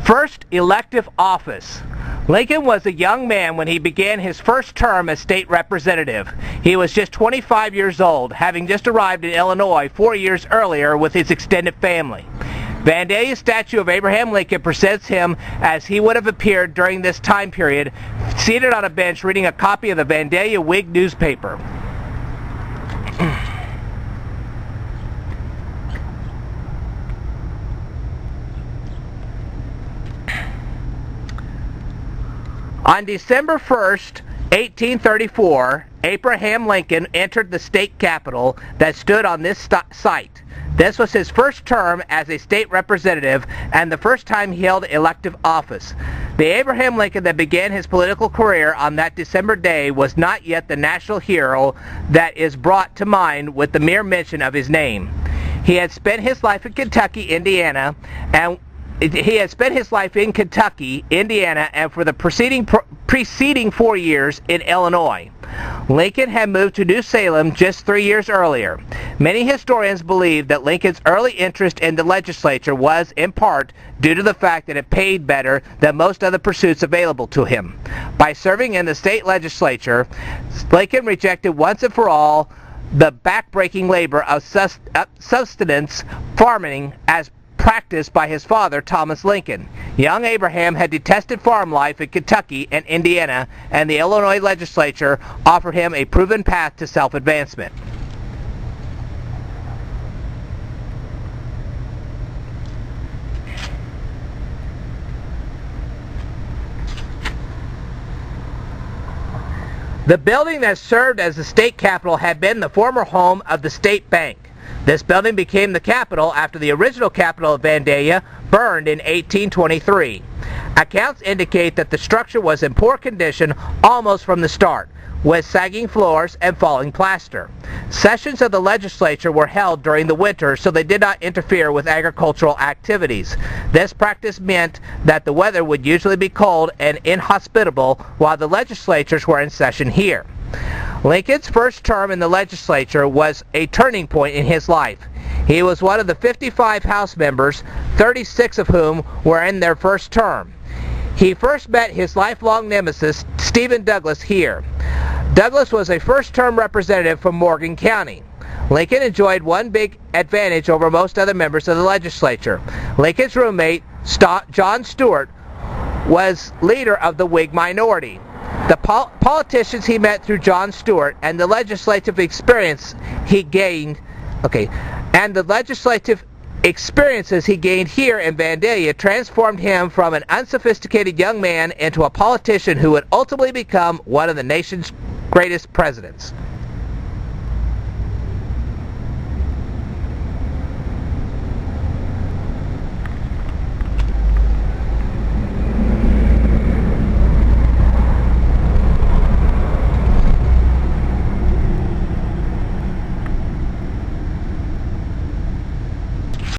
First elective office. Lincoln was a young man when he began his first term as state representative. He was just 25 years old, having just arrived in Illinois 4 years earlier with his extended family. Vandalia's statue of Abraham Lincoln presents him as he would have appeared during this time period, seated on a bench reading a copy of the Vandalia Whig newspaper. On December 1st, 1834, Abraham Lincoln entered the state capitol that stood on this site. This was his first term as a state representative and the first time he held elective office. The Abraham Lincoln that began his political career on that December day was not yet the national hero that is brought to mind with the mere mention of his name. He had spent his life in Kentucky, Indiana, and for the preceding 4 years in Illinois. Lincoln had moved to New Salem just 3 years earlier. Many historians believe that Lincoln's early interest in the legislature was, in part, due to the fact that it paid better than most other pursuits available to him. By serving in the state legislature, Lincoln rejected once and for all the backbreaking labor of sustenance farming as practiced by his father, Thomas Lincoln. Young Abraham had detested farm life in Kentucky and Indiana, and the Illinois legislature offered him a proven path to self-advancement. The building that served as the state capitol had been the former home of the state bank. This building became the capitol after the original capitol of Vandalia burned in 1823. Accounts indicate that the structure was in poor condition almost from the start, with sagging floors and falling plaster. Sessions of the legislature were held during the winter, so they did not interfere with agricultural activities. This practice meant that the weather would usually be cold and inhospitable while the legislatures were in session here. Lincoln's first term in the legislature was a turning point in his life. He was one of the 55 House members, 36 of whom were in their first term. He first met his lifelong nemesis, Stephen Douglas, here. Douglas was a first-term representative from Morgan County. Lincoln enjoyed one big advantage over most other members of the legislature. Lincoln's roommate, John Stuart, was leader of the Whig minority. The politicians he met through John Stuart and the legislative experiences he gained here in Vandalia transformed him from an unsophisticated young man into a politician who would ultimately become one of the nation's greatest presidents.